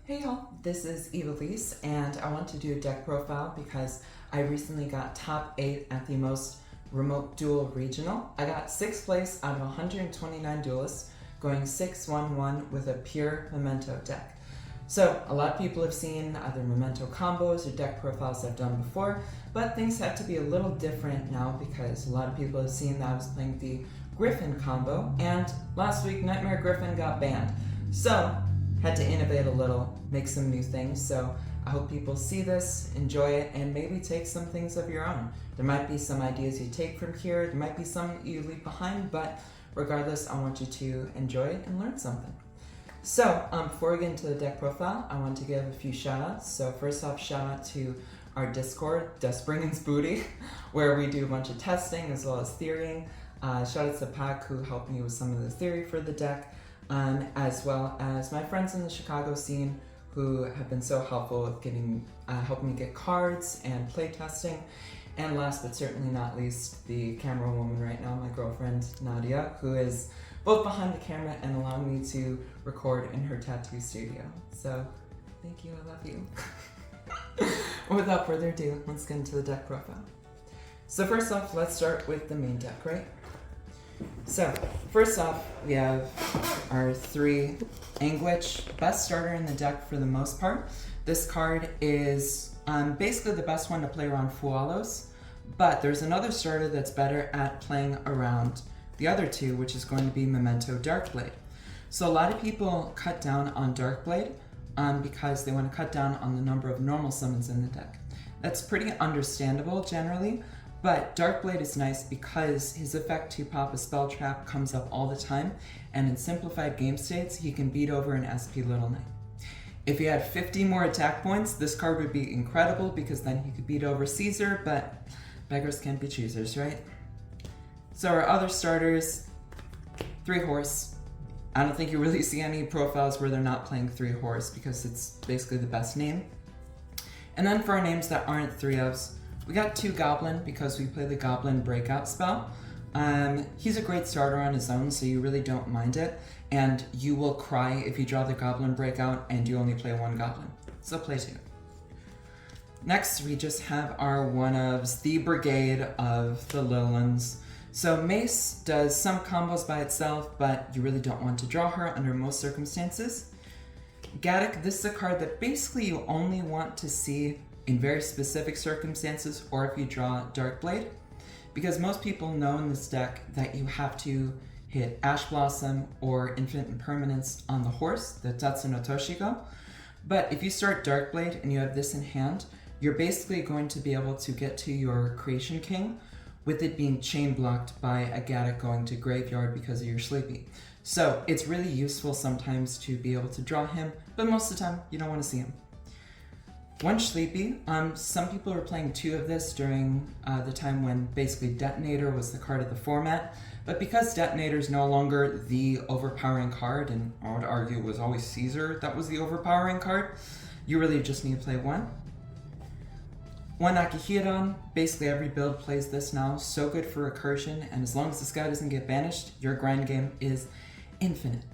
Hey y'all, this is Evilise, and I want to do a deck profile because I recently got top 8 at the most remote duel regional. I got 6th place out of 129 duelists, going 6-1-1 with a pure Memento deck. So a lot of people have seen either Memento combos or deck profiles I've done before, but things have to be a little different now because a lot of people have seen that I was playing the Griffin combo, and last week Nightmare Griffin got banned. So had to innovate a little, make some new things, so I hope people see this, enjoy it, and maybe take some things of your own. There might be some ideas you take from here, there might be some you leave behind, but regardless, I want you to enjoy it and learn something. So, before we get into the deck profile, I want to give a few shoutouts. So first off, shout out to our Discord, Despringens Booty, where we do a bunch of testing as well as theorying. Shout out to Pac, who helped me with some of the theory for the deck. As well as my friends in the Chicago scene who have been so helpful with helping me get cards and play testing. And last but certainly not least, the camera woman right now, my girlfriend Nadia, who is both behind the camera and allowing me to record in her tattoo studio. So thank you, I love you. Without further ado, let's get into the deck profile. So first off, let's start with the main deck, right? So, first off, we have our 3 Anguich, best starter in the deck for the most part. This card is basically the best one to play around Fualos, but there's another starter that's better at playing around the other 2, which is going to be Memento Darkblade. So a lot of people cut down on Darkblade because they want to cut down on the number of normal summons in the deck. That's pretty understandable generally. But Darkblade is nice because his effect to pop a spell trap comes up all the time, and in simplified game states, he can beat over an SP Little Knight. If he had 50 more attack points, this card would be incredible because then he could beat over Caesar, but beggars can't be choosers, right? So our other starters, 3 Horse. I don't think you really see any profiles where they're not playing 3 Horse because it's basically the best name. And then for our names that aren't 3-ofs, we got 2 Goblin because we play the Goblin Breakout spell. He's a great starter on his own, so you really don't mind it. And you will cry if you draw the Goblin Breakout and you only play 1 Goblin. So play 2. Next, we just have our one-ofs, the Brigade of the Lillands. So Mace does some combos by itself, but you really don't want to draw her under most circumstances. Gaddock, this is a card that basically you only want to see in very specific circumstances, or if you draw Darkblade, because most people know in this deck that you have to hit Ash Blossom or Infinite Impermanence on the horse, the Tatsu no Toshigo. But if you start Darkblade and you have this in hand, you're basically going to be able to get to your Creation King with it being chain blocked by a Gaddock going to graveyard because of your Sleepy. So it's really useful sometimes to be able to draw him, but most of the time you don't want to see him. 1 Sleepy. Some people were playing 2 of this during the time when basically Detonator was the card of the format, but because Detonator is no longer the overpowering card, and I would argue it was always Caesar that was the overpowering card, you really just need to play 1. 1 Akihiran. Basically every build plays this now, so good for recursion, and as long as this guy doesn't get banished, your grind game is infinite.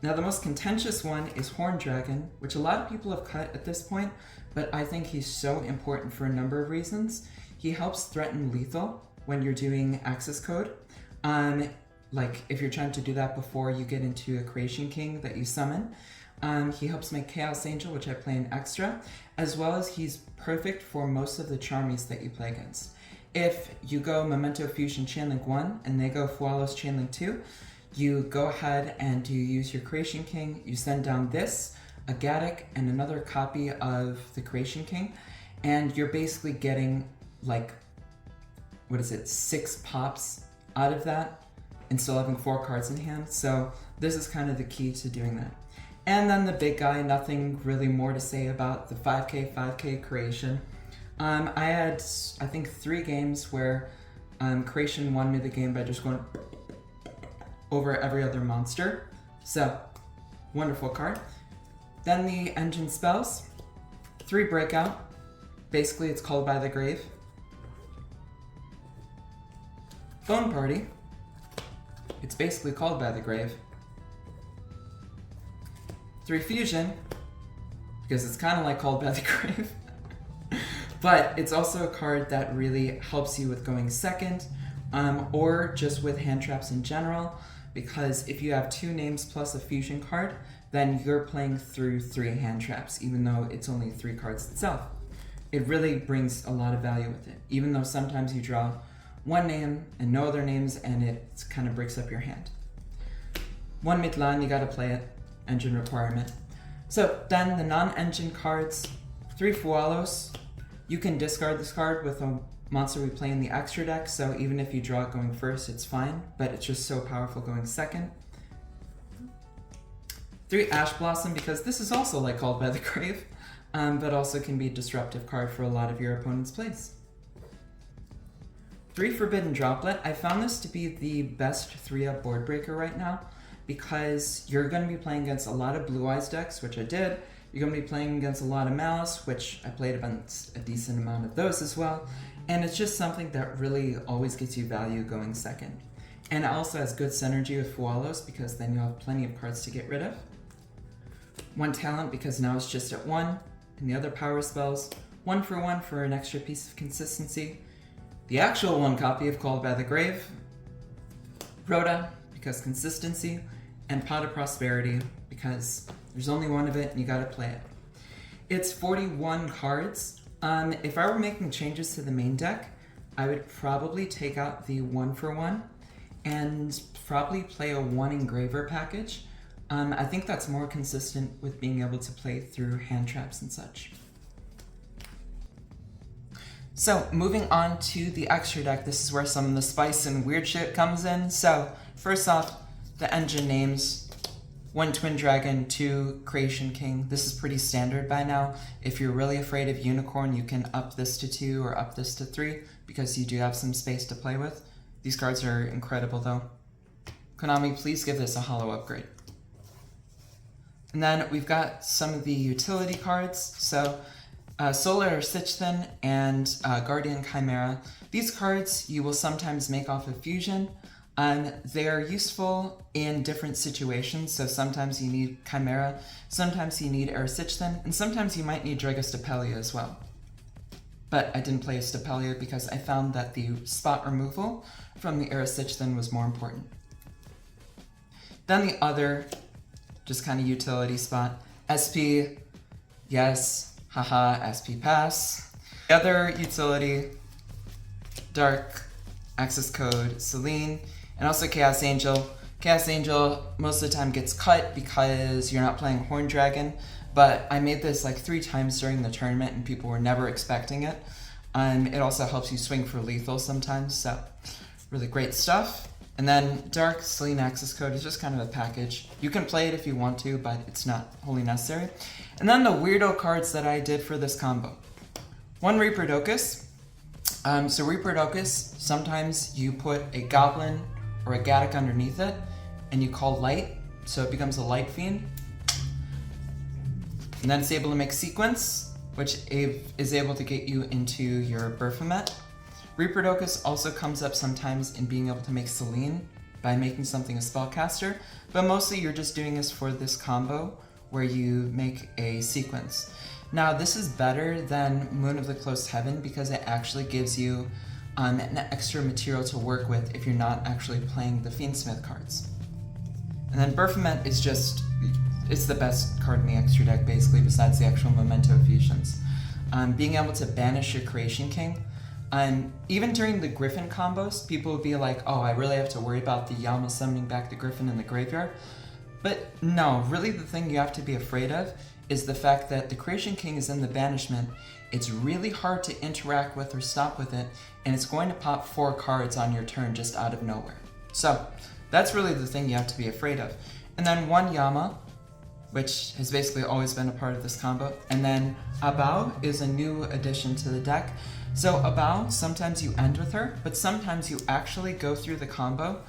Now the most contentious one is Horn Dragon, which a lot of people have cut at this point, but I think he's so important for a number of reasons. He helps threaten lethal when you're doing access code. Like if you're trying to do that before you get into a Creation King that you summon. He helps make Chaos Angel, which I play in extra, as well as he's perfect for most of the Charmies that you play against. If you go Memento Fusion Chainlink 1 and they go Fualos Chainlink 2, you go ahead and you use your Creation King, you send down this, a Gaddock, and another copy of the Creation King, and you're basically getting like, 6 pops out of that, and still having 4 cards in hand, so this is kind of the key to doing that. And then the big guy, nothing really more to say about the 5k creation. I had, I think, 3 games where creation won me the game by just going over every other monster. So, wonderful card. Then the engine spells. 3 breakout. Basically, it's called by the grave. Phone Party. It's basically called by the grave. 3 fusion. because it's kind of like Called by the Grave. But it's also a card that really helps you with going second, or just with hand traps in general, because if you have 2 names plus a fusion card, then you're playing through 3 hand traps, even though it's only 3 cards itself. It really brings a lot of value with it, even though sometimes you draw 1 name and no other names, and it kind of breaks up your hand. 1 Midlan, you gotta play it, engine requirement. So then the non-engine cards, 3 Fualos. You can discard this card with a monster we play in the extra deck, so even if you draw it going first, it's fine, but it's just so powerful going second. 3 Ash Blossom, because this is also like Called by the Grave, but also can be a disruptive card for a lot of your opponent's plays. 3 Forbidden Droplet. I found this to be the best 3-up board breaker right now, because you're going to be playing against a lot of Blue Eyes decks, which I did. You're going to be playing against a lot of Malice, which I played against a decent amount of those as well. And it's just something that really always gets you value going second. And it also has good synergy with Fualos, because then you'll have plenty of cards to get rid of. 1 Talent, because now it's just at 1. And the other power spells, 1 for an extra piece of consistency. The actual 1 copy of Called by the Grave. Rhoda, because consistency. And Pot of Prosperity, because there's only 1 of it and you gotta play it. It's 41 cards. If I were making changes to the main deck, I would probably take out the 1 for 1 and probably play a 1 Engraver package. I think that's more consistent with being able to play through hand traps and such. So moving on to the extra deck, this is where some of the spice and weird shit comes in. So first off, the engine names. 1 Twin Dragon, 2 Creation King. This is pretty standard by now. If you're really afraid of Unicorn, you can up this to 2 or up this to 3, because you do have some space to play with. These cards are incredible though. Konami, please give this a holo upgrade. And then we've got some of the utility cards. So Solar Sichthin and Guardian Chimera. These cards you will sometimes make off of Fusion. They are useful in different situations, so sometimes you need Chimera, sometimes you need Sichthin, and sometimes you might need Dragostapelia as well. But I didn't play Stapelia because I found that the spot removal from the Sichthin was more important. Then the other, just kind of utility spot, SP, yes, haha, SP pass. The other utility, Dark, Access Code, Selene, and also Chaos Angel. Chaos Angel most of the time gets cut because you're not playing Horn Dragon, but I made this like 3 times during the tournament and people were never expecting it. It also helps you swing for lethal sometimes, so really great stuff. And then Dark, Selene Access Code is just kind of a package. You can play it if you want to, but it's not wholly necessary. And then the weirdo cards that I did for this combo. 1 Reaper Docus. So Reaper Docus, sometimes you put a Goblin or a Gaddock underneath it, and you call Light, so it becomes a Light Fiend. And then it's able to make Sequence, which is able to get you into your Baphomet. Reaper Docus also comes up sometimes in being able to make Selene by making something a spellcaster, but mostly you're just doing this for this combo where you make a Sequence. Now this is better than Moon of the Closed Heaven because it actually gives you an extra material to work with if you're not actually playing the Fiendsmith cards. And then Baphomet is just, it's the best card in the extra deck basically, besides the actual Memento fusions. Being able to banish your Creation King. Even during the Griffin combos, people would be like, oh, I really have to worry about the Yama summoning back the Griffin in the graveyard. But no, really the thing you have to be afraid of is the fact that the Creation King is in the banishment. It's really hard to interact with or stop with it, and it's going to pop 4 cards on your turn just out of nowhere. So that's really the thing you have to be afraid of. And then 1 Yama, which has basically always been a part of this combo. And then Abao is a new addition to the deck. So Abao, sometimes you end with her, but sometimes you actually go through the combo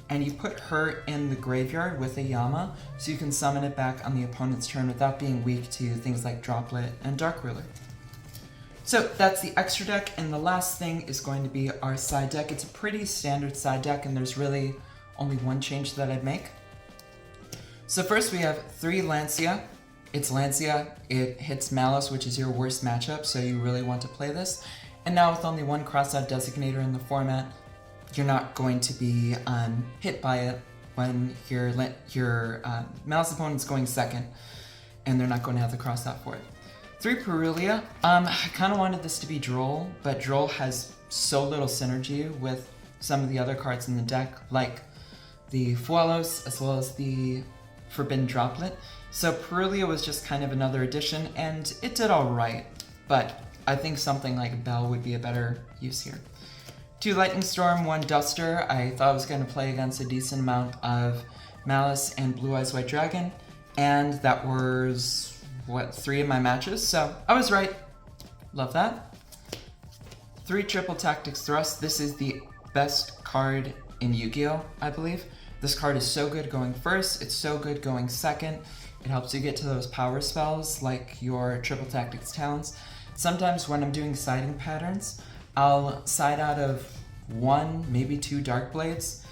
and you put her in the graveyard with a Yama, so you can summon it back on the opponent's turn without being weak to things like Droplet and Dark Ruler. So that's the extra deck, and the last thing is going to be our side deck. It's a pretty standard side deck, and there's really only one change that I'd make. So first we have 3 Lancia, It's Lancia, it hits Malice, which is your worst matchup, so you really want to play this. And now with only one crossout designator in the format, you're not going to be hit by it when your Malice opponent's going second, and they're not going to have the crossout for it. 3 Perulia, I kind of wanted this to be Droll, but Droll has so little synergy with some of the other cards in the deck, like the Fuelos as well as the Forbidden Droplet. So Perulia was just kind of another addition, and it did alright, but I think something like Bell would be a better use here. 2 Lightning Storm, 1 Duster. I thought I was going to play against a decent amount of Malice and Blue Eyes White Dragon, and that was, 3 of my matches, so I was right. Love that. 3 Triple Tactics Thrust. This is the best card in Yu-Gi-Oh, I believe. This card is so good going first, it's so good going second. It helps you get to those power spells like your Triple Tactics Talents. Sometimes when I'm doing siding patterns, I'll side out of 1, maybe 2 Dark Blades,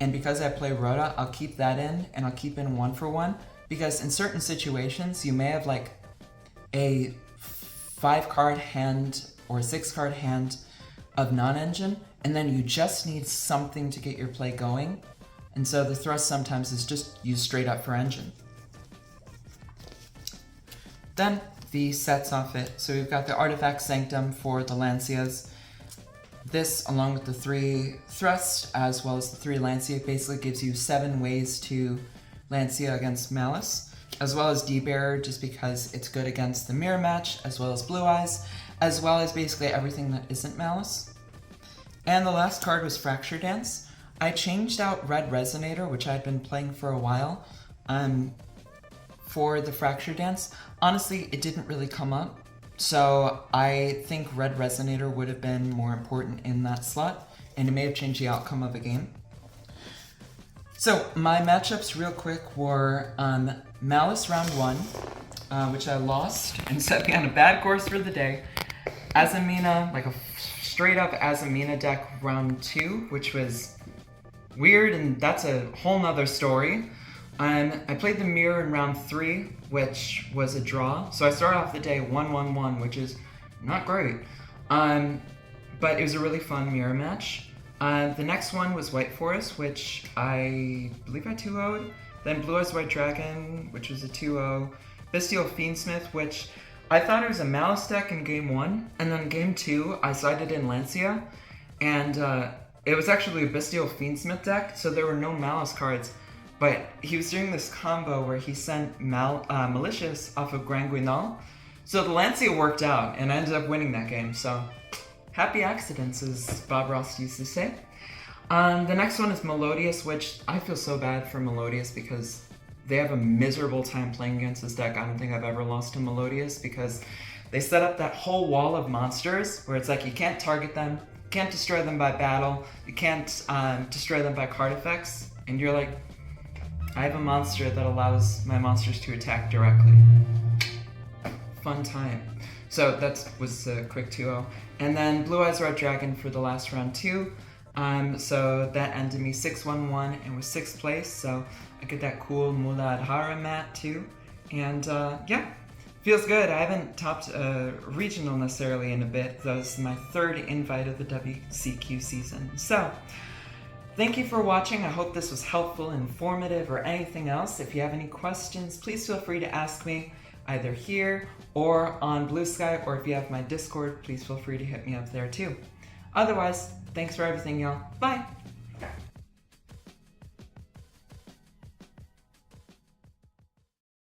and because I play Rhoda, I'll keep that in, and I'll keep in 1 for 1, because in certain situations, you may have like a 5-card hand or a 6-card hand of non-engine, and then you just need something to get your play going, and so the thrust sometimes is just used straight up for engine. Then the sets off it. So we've got the Artifact Sanctum for the Lancias. This, along with the 3 Thrust, as well as the 3 Lancia, basically gives you 7 ways to Lancia against Malice, as well as D-Bearer, just because it's good against the Mirror Match, as well as Blue Eyes, as well as basically everything that isn't Malice. And the last card was Fracture Dance. I changed out Red Resonator, which I'd been playing for a while, for the Fracture Dance. Honestly, it didn't really come up, so I think Red Resonator would have been more important in that slot, and it may have changed the outcome of a game. So my matchups real quick were Malice round 1, which I lost and set me on a bad course for the day. Azamina, like a straight up Azamina deck round 2, which was weird, and that's a whole nother story. I played the Mirror in round 3, which was a draw. So I started off the day 1-1-1, which is not great. But it was a really fun Mirror match. The next one was White Forest, which I believe I 2-0'd. Then Blue Eyes White Dragon, which was a 2-0. Bestial Fiendsmith, which I thought it was a Malice deck in game 1. And then game 2, I sided in Lancia. And it was actually a Bestial Fiendsmith deck, so there were no Malice cards. But he was doing this combo where he sent Malicious off of Grand Guignol. So the Lancia worked out, and I ended up winning that game, so happy accidents, as Bob Ross used to say. The next one is Melodious, which I feel so bad for Melodious because they have a miserable time playing against this deck. I don't think I've ever lost to Melodious because they set up that whole wall of monsters where it's like you can't target them, you can't destroy them by battle, you can't destroy them by card effects, and you're like, I have a monster that allows my monsters to attack directly. Fun time. So that was a quick 2-0. And then Blue Eyes Red Dragon for the last round 2. So that ended me 6-1-1 and was 6th place. So I get that cool Muladhara mat too. And yeah, feels good. I haven't topped a regional necessarily in a bit. That was my 3rd invite of the WCQ season. So thank you for watching. I hope this was helpful, informative, or anything else. If you have any questions, please feel free to ask me either here or on Blue Sky, or if you have my Discord, please feel free to hit me up there too. Otherwise, thanks for everything, y'all. Bye!